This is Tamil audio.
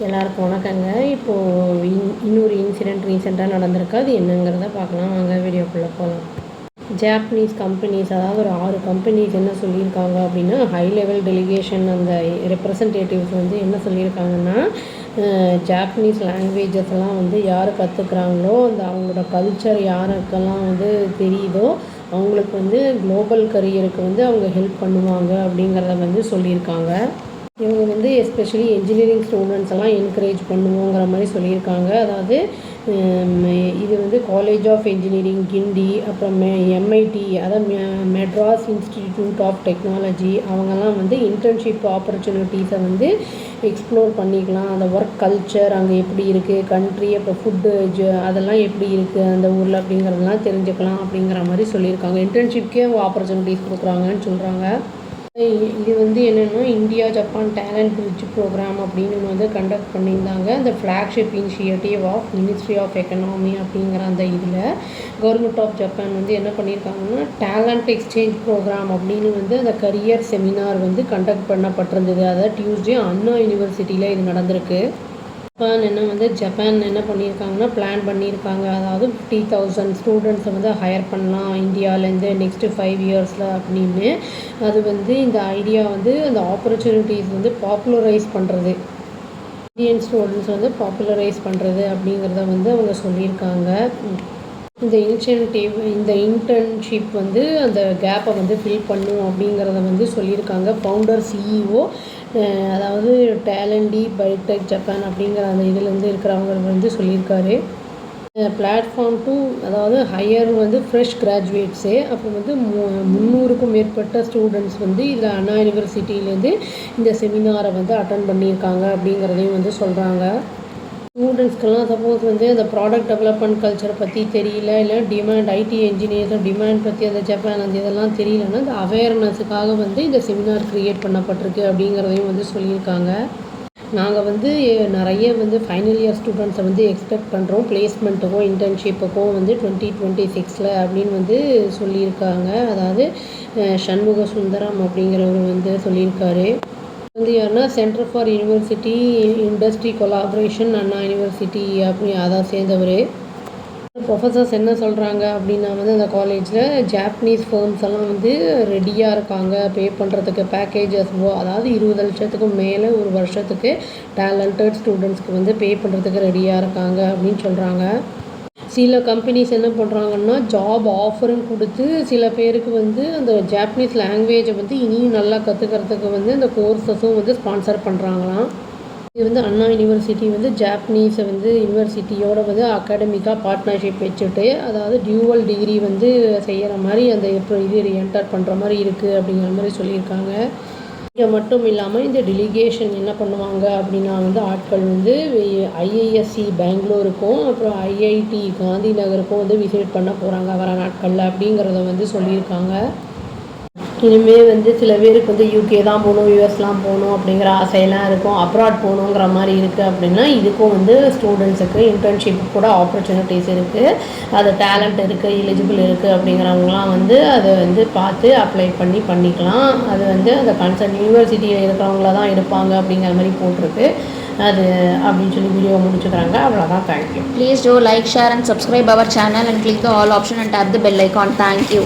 எல்லாருக்கும் வணக்கங்க. இப்போது இன்னொரு இன்சிடெண்ட் ரீசெண்டாக நடந்திருக்கு. அது என்னங்கிறத பார்க்கலாம் வாங்க, வீடியோக்குள்ளே போகலாம். ஜாப்பனீஸ் கம்பெனிஸ், அதாவது ஒரு 6 கம்பெனிஸ் என்ன சொல்லியிருக்காங்க அப்படின்னா, ஹை லெவல் டெலிகேஷன் அந்த ரெப்ரசன்டேட்டிவ்ஸ் வந்து என்ன சொல்லியிருக்காங்கன்னா, ஜாப்பனீஸ் லாங்குவேஜஸ் எல்லாம் வந்து யார் கற்றுக்குறாங்களோ அந்த அவங்களோட கல்ச்சர் யாருக்கெல்லாம் வந்து தெரியுதோ அவங்களுக்கு வந்து குளோபல் கரியருக்கு வந்து அவங்க ஹெல்ப் பண்ணுவாங்க அப்படிங்கிறத வந்து சொல்லியிருக்காங்க. இவங்க வந்து எஸ்பெஷலி என்ஜினியரிங் ஸ்டூடெண்ட்ஸ் எல்லாம் என்கரேஜ் பண்ணுவோங்கிற மாதிரி சொல்லியிருக்காங்க. அதாவது இது வந்து காலேஜ் ஆஃப் என்ஜினியரிங் கிண்டி, அப்புறம் எம்ஐடி, அதாவது மெட்ராஸ் இன்ஸ்டிடியூட் ஆஃப் டெக்னாலஜி, அவங்கெல்லாம் வந்து இன்டர்ன்ஷிப் ஆப்பர்ச்சுனிட்டிஸை வந்து எக்ஸ்ப்ளோர் பண்ணிக்கலாம். அந்த ஒர்க் கல்ச்சர் அங்கே எப்படி இருக்குது, கண்ட்ரி, அப்புறம் ஃபுட்டு அதெல்லாம் எப்படி இருக்குது அந்த ஊரில் அப்படிங்கிறதெல்லாம் தெரிஞ்சுக்கலாம் அப்படிங்கிற மாதிரி சொல்லியிருக்காங்க. இன்டர்ன்ஷிப்கே ஆப்பர்ச்சுனிட்டிஸ் கொடுக்குறாங்கன்னு சொல்கிறாங்க. இது வந்து என்னென்னா, India Japan talent bridge program அப்படின்னு வந்து கண்டக்ட் பண்ணியிருந்தாங்க. அந்த flagship initiative of ministry of economy அப்படிங்கிற அந்த இதில் கவர்மெண்ட் ஆஃப் ஜப்பான் வந்து என்ன பண்ணியிருக்காங்கன்னா, டேலண்ட் எக்ஸ்சேஞ்ச் ப்ரோக்ராம் அப்படின்னு வந்து அந்த கரியர் செமினார் வந்து கண்டக்ட் பண்ணப்பட்டிருந்தது. அதாவது டியூஸ்டே அண்ணா யூனிவர்சிட்டியில் இது நடந்திருக்கு. ஜப்பான் என்ன பண்ணியிருக்காங்கன்னா, பிளான் பண்ணியிருக்காங்க. அதாவது 50,000 ஸ்டூடெண்ட்ஸை வந்து ஹையர் பண்ணலாம் இந்தியாவிலேருந்து நெக்ஸ்ட்டு 5 இயர்ஸில் அப்படின்னு. அது வந்து இந்த ஐடியா வந்து அந்த ஆப்பர்ச்சுனிட்டிஸ் வந்து பாப்புலரைஸ் பண்ணுறது, இந்தியன் ஸ்டூடெண்ட்ஸ் வந்து பாப்புலரைஸ் பண்ணுறது அப்படிங்கிறத வந்து அவங்க சொல்லியிருக்காங்க. இந்த இன்டர்ன்ஷிப் வந்து அந்த கேப்பை வந்து ஃபில் பண்ணும் அப்படிங்கிறத வந்து சொல்லியிருக்காங்க. ஃபவுண்டர் சிஇஓ, அதாவது டேலண்டி பயோடெக் ஜப்பான் அப்படிங்கிற அந்த இதிலேருந்து இருக்கிறவங்க வந்து சொல்லியிருக்காரு. பிளாட்ஃபார்ம் டூ, அதாவது ஹையர் வந்து ஃப்ரெஷ் கிராஜுவேட்ஸு, அப்புறம் வந்து 300க்கும் மேற்பட்ட ஸ்டூடெண்ட்ஸ் வந்து இதில் அண்ணா யூனிவர்சிட்டியிலேருந்து இந்த செமினாரை வந்து அட்டன் பண்ணியிருக்காங்க அப்படிங்கிறதையும் வந்து சொல்கிறாங்க. ஸ்டூடெண்ட்ஸ்க்கெல்லாம் சப்போஸ் வந்து அந்த ப்ராடக்ட் டெவலப்மெண்ட் கல்ச்சரை பற்றி தெரியல, இல்லை டிமாண்ட் ஐடி என்ஜினியர்ஸ் டிமாண்ட் பற்றி அந்த ஜப்பான் அந்த இதெல்லாம் தெரியலன்னா இந்த அவேர்னஸுக்காக வந்து இந்த செமினார் க்ரியேட் பண்ணப்பட்டிருக்கு அப்படிங்கிறதையும் வந்து சொல்லியிருக்காங்க. நாங்கள் வந்து நிறைய வந்து ஃபைனல் இயர் ஸ்டூடெண்ட்ஸை வந்து எக்ஸ்பெக்ட் பண்ணுறோம் பிளேஸ்மெண்ட்டுக்கும் இன்டர்ன்ஷிப்புக்கும் வந்து 2026 அப்படின்னு வந்து சொல்லியிருக்காங்க. அதாவது சண்முக சுந்தரம் அப்படிங்கிறவர் வந்து சொல்லியிருக்காரு. வந்து யாருன்னா, centre for university industry collaboration Anna university அப்படி அதை சேர்ந்தவர். ப்ரொஃபஸர்ஸ் என்ன சொல்கிறாங்க அப்படின்னா வந்து அந்த காலேஜில் ஜாப்பனீஸ் ஃபர்ம்ஸ் எல்லாம் வந்து ரெடியாக இருக்காங்க பே பண்ணுறதுக்கு பேக்கேஜஸ், அதாவது 20 லட்சத்துக்கும் மேலே ஒரு வருஷத்துக்கு டேலண்டட் ஸ்டூடெண்ட்ஸ்க்கு வந்து பே பண்ணுறதுக்கு ரெடியாக இருக்காங்க அப்படின்னு சொல்கிறாங்க. சில கம்பெனிஸ் என்ன பண்ணுறாங்கன்னா, ஜாப் ஆஃபரும் கொடுத்து சில பேருக்கு வந்து அந்த ஜாப்பனீஸ் லாங்குவேஜை வந்து இனியும் நல்லா கற்றுக்கிறதுக்கு வந்து அந்த கோர்ஸஸும் வந்து ஸ்பான்சர் பண்ணுறாங்களாம். இது வந்து அண்ணா யூனிவர்சிட்டி வந்து ஜாப்பனீஸை வந்து யூனிவர்சிட்டியோட வந்து அகாடமிக்காக பார்ட்னர்ஷிப் வச்சுட்டு, அதாவது டியூவல் டிகிரி வந்து செய்கிற மாதிரி அந்த இது என்டர் பண்ணுற மாதிரி இருக்குது அப்படிங்கிற மாதிரி சொல்லியிருக்காங்க. இது மட்டும் இல்லாமல் இந்த டெலிகேஷன் என்ன பண்ணுவாங்க அப்படின்னா வந்து ஆட்கள் வந்து ஐஐஎஸ்சி பெங்களூருக்கும் அப்புறம் ஐஐடி காந்தி நகருக்கும் வந்து விசிட் பண்ண போகிறாங்க வர நாட்களில் அப்படிங்கிறத வந்து சொல்லியிருக்காங்க. இனிமேல் வந்து சில பேருக்கு வந்து யூகே தான் போகணும், யூஎஸ்லாம் போகணும் அப்படிங்கிற ஆசையெல்லாம் இருக்கும், அப்ராட் போகணுங்கிற மாதிரி இருக்குது அப்படின்னா இதுக்கும் வந்து ஸ்டூடெண்ட்ஸுக்கு இன்டர்ன்ஷிப் கூட ஆப்பர்ச்சுனிட்டிஸ் இருக்குது. அது டேலண்ட் இருக்குது, எலிஜிபிள் இருக்குது அப்படிங்கிறவங்களாம் வந்து அதை வந்து பார்த்து அப்ளை பண்ணிக்கலாம். அது வந்து அந்த கன்சர்ன் யூனிவர்சிட்டியில் இருக்கிறவங்கள தான் எடுப்பாங்க அப்படிங்கிற மாதிரி போட்டிருக்கு. அது அப்படின்னு சொல்லி வீடியோ முடிச்சுக்கிறாங்க. அவ்வளோதான். Thank you. Please do like, share and subscribe our channel and click the all option and tap the bell icon. Thank you.